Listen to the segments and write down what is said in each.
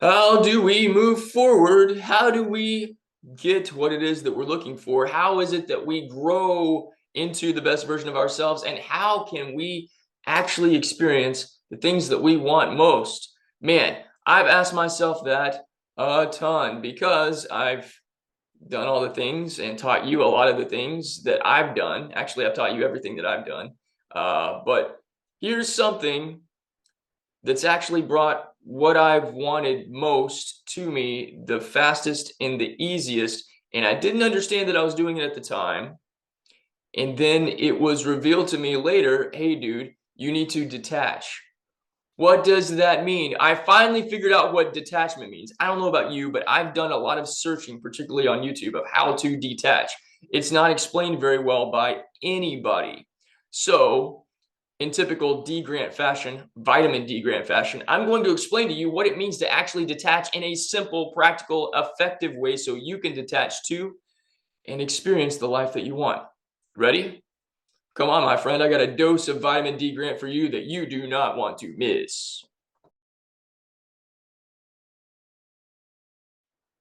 How do we move forward? How do we get what it is that we're looking for? How is it that we grow into the best version of ourselves? And how can we actually experience the things that we want most? Man, I've asked myself that a ton because I've done all the things and taught you a lot of the things that I've done. Actually, I've taught you everything that I've done. But here's something that's actually brought what I've wanted most to me the fastest and the easiest. And I didn't understand that I was doing it at the time. And then it was revealed to me later, hey, dude, you need to detach. What does that mean? I finally figured out what detachment means. I don't know about you, but I've done a lot of searching, particularly on YouTube, of how to detach. It's not explained very well by anybody. So in typical D Grant fashion, vitamin D Grant fashion, I'm going to explain to you what it means to actually detach in a simple, practical, effective way so you can detach to and experience the life that you want. Ready? Come on, my friend. I got a dose of vitamin D Grant for you that you do not want to miss.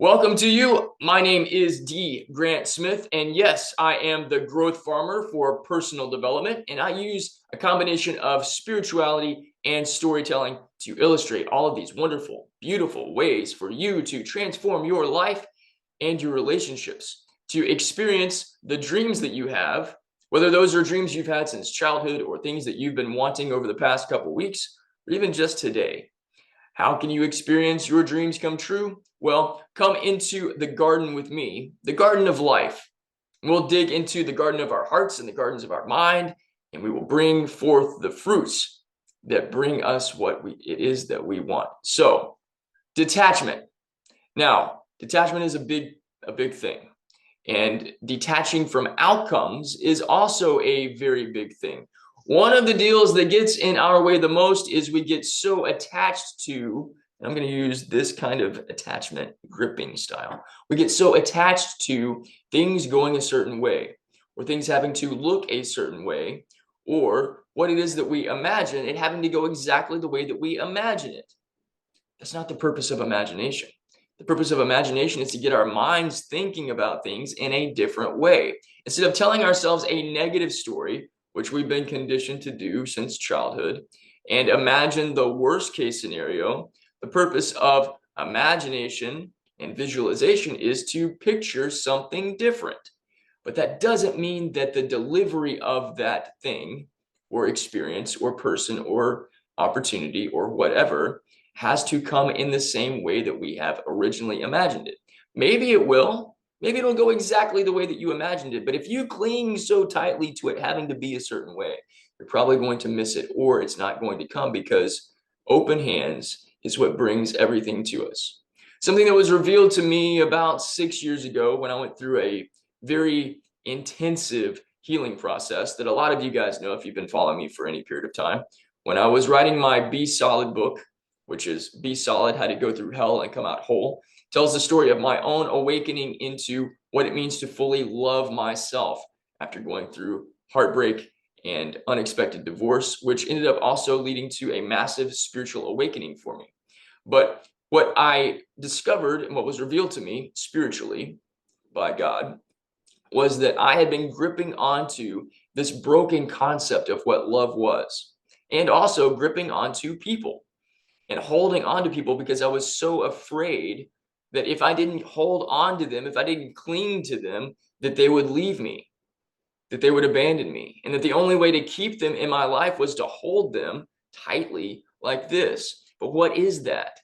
Welcome to you. My name is D. Grant Smith, and yes, I am the growth farmer for personal development, and I use a combination of spirituality and storytelling to illustrate all of these wonderful, beautiful ways for you to transform your life and your relationships, to experience the dreams that you have, whether those are dreams you've had since childhood or things that you've been wanting over the past couple weeks, or even just today. How can you experience your dreams come true? Well, come into the garden with me, the garden of life. We'll dig into the garden of our hearts and the gardens of our mind, and we will bring forth the fruits that bring us what it is that we want. So, detachment. Now, detachment is a big thing. And detaching from outcomes is also a very big thing. One of the deals that gets in our way the most is we get so attached to, and I'm going to use this kind of attachment gripping style. We get so attached to things going a certain way, or things having to look a certain way, or what it is that we imagine it having to go exactly the way that we imagine it. That's not the purpose of imagination. The purpose of imagination is to get our minds thinking about things in a different way. Instead of telling ourselves a negative story, which we've been conditioned to do since childhood, and imagine the worst case scenario, the purpose of imagination and visualization is to picture something different. But that doesn't mean that the delivery of that thing or experience or person or opportunity or whatever has to come in the same way that we have originally imagined it. Maybe it will. Maybe it'll go exactly the way that you imagined it. But if you cling so tightly to it having to be a certain way, you're probably going to miss it, or it's not going to come, because open hands is what brings everything to us. Something that was revealed to me about 6 years ago when I went through a very intensive healing process that a lot of you guys know if you've been following me for any period of time. When I was writing my Be Solid book, which is Be Solid, How to Go Through Hell and Come Out Whole, tells the story of my own awakening into what it means to fully love myself after going through heartbreak and unexpected divorce, which ended up also leading to a massive spiritual awakening for me. But what I discovered and what was revealed to me spiritually by God was that I had been gripping onto this broken concept of what love was, and also gripping onto people and holding on to people because I was so afraid that if I didn't hold on to them, if I didn't cling to them, that they would leave me, that they would abandon me, and that the only way to keep them in my life was to hold them tightly like this. But what is that?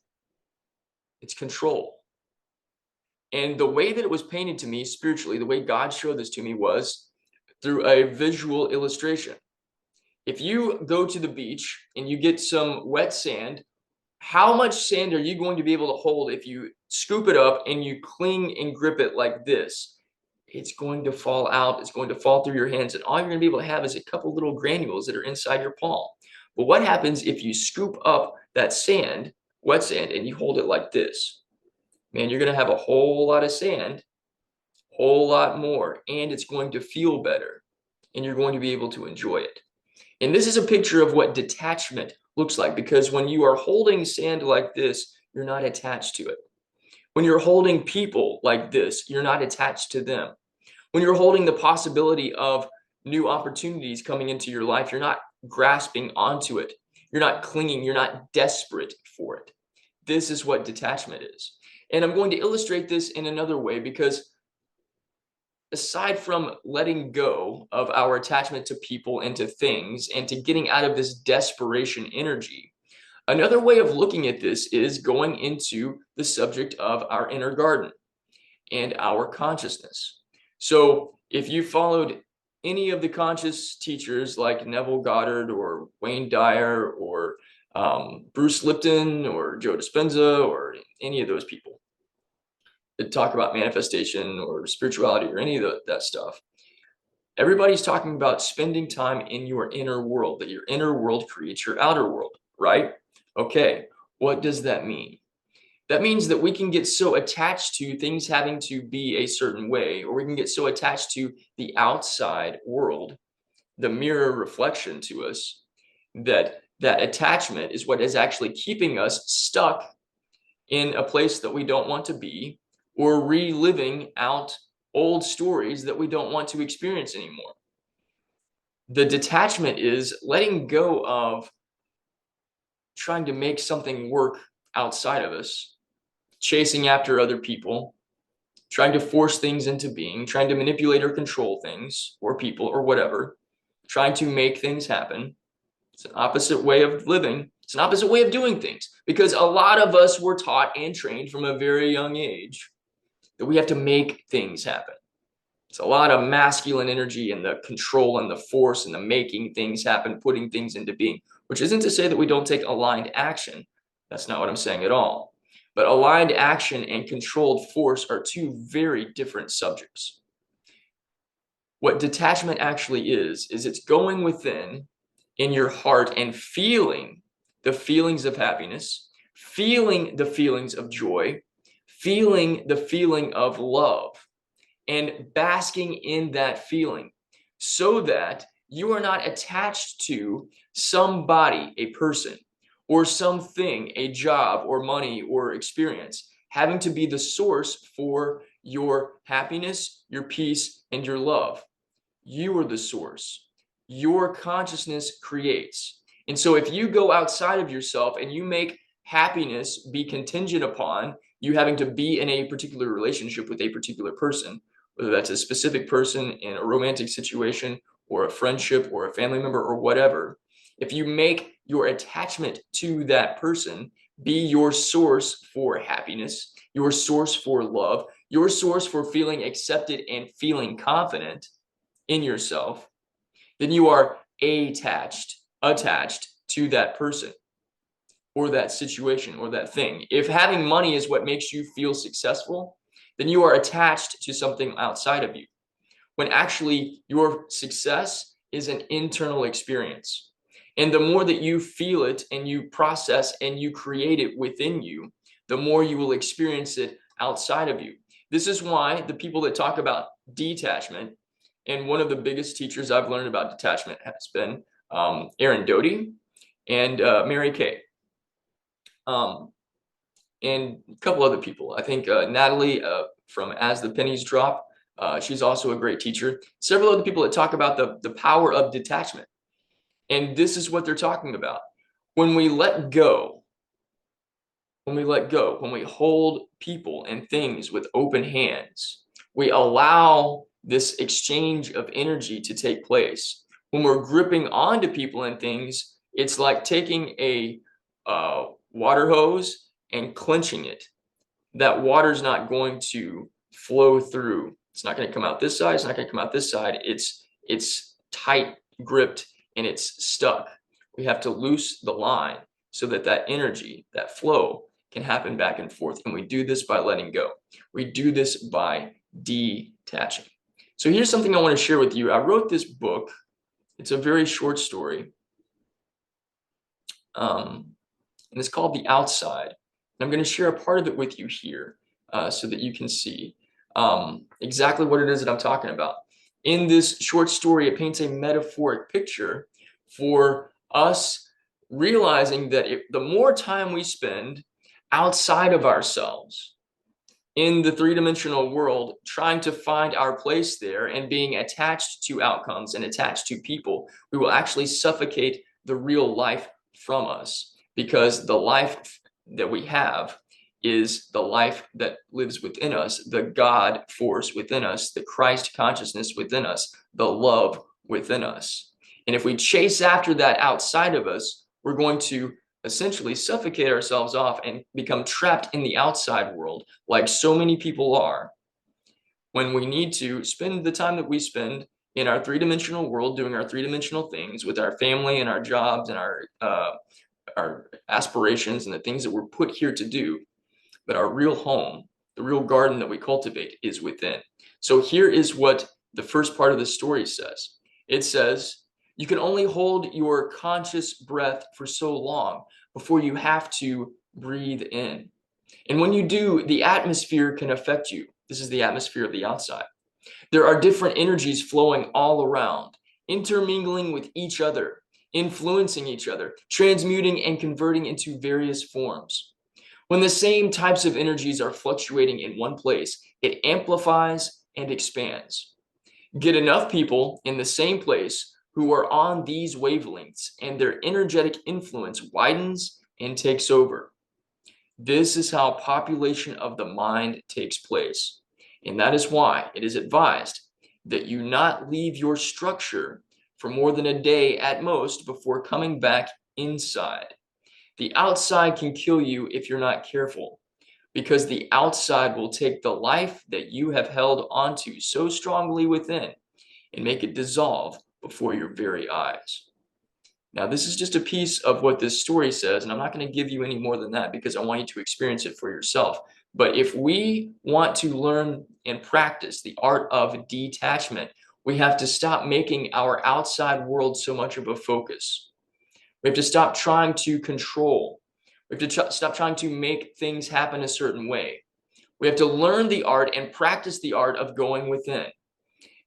It's control. And the way that it was painted to me spiritually, the way God showed this to me was through a visual illustration. If you go to the beach and you get some wet sand, how much sand are you going to be able to hold if you scoop it up and you cling and grip it like this? It's going to fall out. It's going to fall through your hands. And all you're going to be able to have is a couple little granules that are inside your palm. But what happens if you scoop up that sand, wet sand, and you hold it like this? Man, you're going to have a whole lot of sand, whole lot more, and it's going to feel better, and you're going to be able to enjoy it. And this is a picture of what detachment looks like, because when you are holding sand like this, you're not attached to it. When you're holding people like this, you're not attached to them. When you're holding the possibility of new opportunities coming into your life, you're not grasping onto it. You're not clinging. You're not desperate for it. This is what detachment is. And I'm going to illustrate this in another way, because aside from letting go of our attachment to people and to things and to getting out of this desperation energy, another way of looking at this is going into the subject of our inner garden and our consciousness. So if you followed any of the conscious teachers like Neville Goddard or Wayne Dyer or Bruce Lipton or Joe Dispenza or any of those people that talk about manifestation or spirituality or any of that stuff, everybody's talking about spending time in your inner world, that your inner world creates your outer world, right? Okay, what does that mean? That means that we can get so attached to things having to be a certain way, or we can get so attached to the outside world, the mirror reflection to us, that that attachment is what is actually keeping us stuck in a place that we don't want to be, or reliving out old stories that we don't want to experience anymore. The detachment is letting go of trying to make something work outside of us, chasing after other people, trying to force things into being, trying to manipulate or control things or people or whatever, trying to make things happen. It's an opposite way of living. It's an opposite way of doing things, because a lot of us were taught and trained from a very young age that we have to make things happen. It's a lot of masculine energy and the control and the force and the making things happen, putting things into being, which isn't to say that we don't take aligned action. That's not what I'm saying at all. But aligned action and controlled force are two very different subjects. What detachment actually is it's going within in your heart and feeling the feelings of happiness, feeling the feelings of joy, feeling the feeling of love, and basking in that feeling, so that you are not attached to somebody, a person, or something, a job or money or experience, having to be the source for your happiness, your peace, and your love. You are the source. Your consciousness creates. And so if you go outside of yourself and you make happiness be contingent upon you having to be in a particular relationship with a particular person, whether that's a specific person in a romantic situation or a friendship or a family member or whatever, if you make your attachment to that person be your source for happiness, your source for love, your source for feeling accepted and feeling confident in yourself, then you are attached to that person or that situation or that thing. If having money is what makes you feel successful, then you are attached to something outside of you, when actually your success is an internal experience. And the more that you feel it and you process and you create it within you, the more you will experience it outside of you. This is why the people that talk about detachment, and one of the biggest teachers I've learned about detachment has been Aaron Doty and Mary Kay. And a couple other people. I think Natalie from As the Pennies Drop, she's also a great teacher. Several other people that talk about the power of detachment. And this is what they're talking about. When we let go, when we hold people and things with open hands, we allow this exchange of energy to take place. When we're gripping onto people and things, it's like taking a water hose and clenching it. That water's not going to flow through. It's not going to come out this side. It's not going to come out this side. It's tight gripped and it's stuck. We have to loose the line so that that energy, that flow, can happen back and forth. And we do this by letting go. We do this by detaching. So here's something I want to share with you. I wrote this book. It's a very short story. And it's called The Outside. And I'm going to share a part of it with you here so that you can see exactly what it is that I'm talking about. In this short story, it paints a metaphoric picture for us realizing that the more time we spend outside of ourselves in the three-dimensional world, trying to find our place there and being attached to outcomes and attached to people, we will actually suffocate the real life from us, because the life that we have is the life that lives within us, the God force within us, the Christ consciousness within us, the love within us. And if we chase after that outside of us, we're going to essentially suffocate ourselves off and become trapped in the outside world, like so many people are, when we need to spend the time that we spend in our three-dimensional world doing our three-dimensional things with our family and our jobs and our aspirations and the things that we're put here to do. But our real home, the real garden that we cultivate, is within. So here is what the first part of the story says. It says, you can only hold your conscious breath for so long before you have to breathe in. And when you do, the atmosphere can affect you. This is the atmosphere of the outside. There are different energies flowing all around, intermingling with each other, influencing each other, transmuting and converting into various forms. When the same types of energies are fluctuating in one place, it amplifies and expands. Get enough people in the same place who are on these wavelengths, and their energetic influence widens and takes over. This is how population of the mind takes place. And that is why it is advised that you not leave your structure for more than a day at most before coming back inside. The outside can kill you if you're not careful, because the outside will take the life that you have held onto so strongly within and make it dissolve before your very eyes. Now, this is just a piece of what this story says, and I'm not going to give you any more than that because I want you to experience it for yourself. But if we want to learn and practice the art of detachment, we have to stop making our outside world so much of a focus. We have to stop trying to control. We have to stop trying to make things happen a certain way. We have to learn the art and practice the art of going within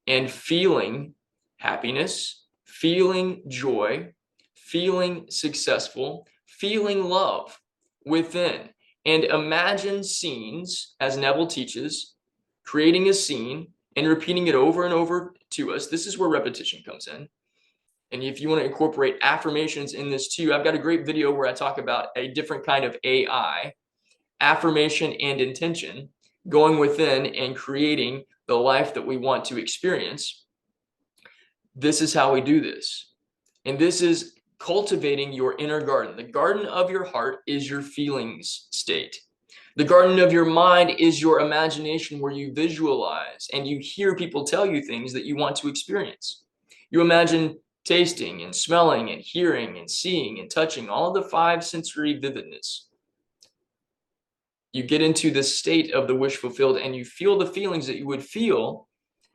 and feeling happiness, feeling joy, feeling successful, feeling love within. And imagine scenes, as Neville teaches, creating a scene and repeating it over and over to us. This is where repetition comes in. And if you want to incorporate affirmations in this too, I've got a great video where I talk about a different kind of AI, affirmation and intention, going within and creating the life that we want to experience. This is how we do this. And this is cultivating your inner garden. The garden of your heart is your feelings state. The garden of your mind is your imagination, where you visualize and you hear people tell you things that you want to experience. You imagine tasting and smelling and hearing and seeing and touching, all the five sensory vividness. You get into the state of the wish fulfilled and you feel the feelings that you would feel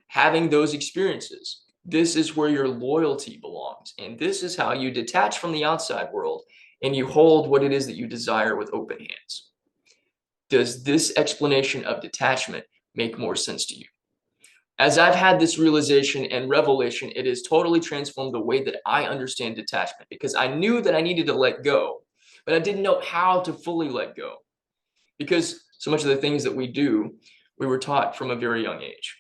having those experiences. This is where your loyalty belongs. And this is how you detach from the outside world and you hold what it is that you desire with open hands. Does this explanation of detachment make more sense to you? As I've had this realization and revelation, it has totally transformed the way that I understand detachment, because I knew that I needed to let go, but I didn't know how to fully let go, because so much of the things that we do, we were taught from a very young age.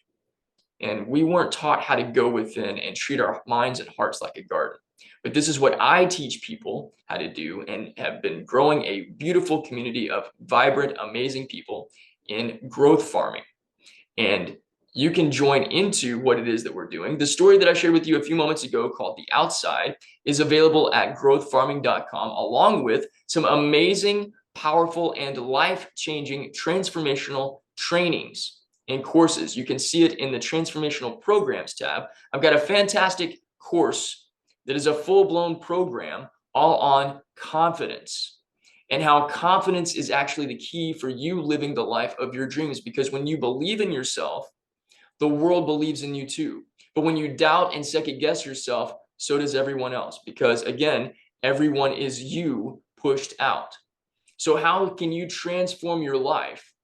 And we weren't taught how to go within and treat our minds and hearts like a garden. But this is what I teach people how to do, and have been growing a beautiful community of vibrant, amazing people in growth farming. And you can join into what it is that we're doing. The story that I shared with you a few moments ago, called The Outside, is available at growthfarming.com, along with some amazing, powerful, and life-changing transformational trainings and courses. You can see it in the transformational programs tab. I've got a fantastic course that is a full-blown program all on confidence, and how confidence is actually the key for you living the life of your dreams. Because when you believe in yourself, the world believes in you too. But when you doubt and second guess yourself, so does everyone else. Because again, everyone is you pushed out. So how can you transform your life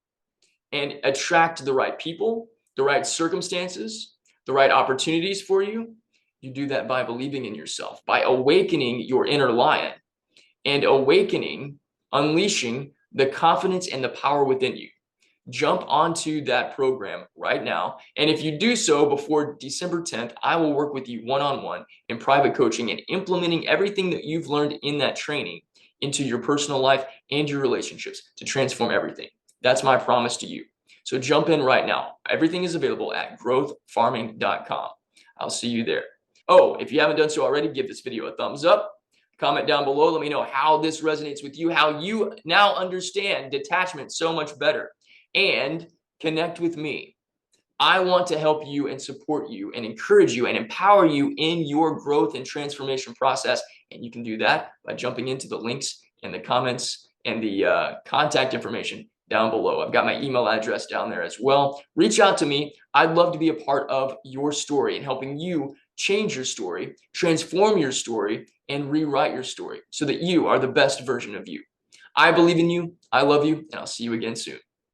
and attract the right people, the right circumstances, the right opportunities for you? You do that by believing in yourself, by awakening your inner lion and unleashing the confidence and the power within you. Jump onto that program right now. And if you do so before December 10th, I will work with you one-on-one in private coaching and implementing everything that you've learned in that training into your personal life and your relationships to transform everything. That's my promise to you. So jump in right now. Everything is available at growthfarming.com. I'll see you there. Oh, if you haven't done so already, give this video a thumbs up. Comment down below. Let me know how this resonates with you, how you now understand detachment so much better, and connect with me. I want to help you and support you and encourage you and empower you in your growth and transformation process. And you can do that by jumping into the links in the comments and the contact information down below. I've got my email address down there as well. Reach out to me. I'd love to be a part of your story and helping you change your story, transform your story, and rewrite your story so that you are the best version of you. I believe in you. I love you, and I'll see you again soon.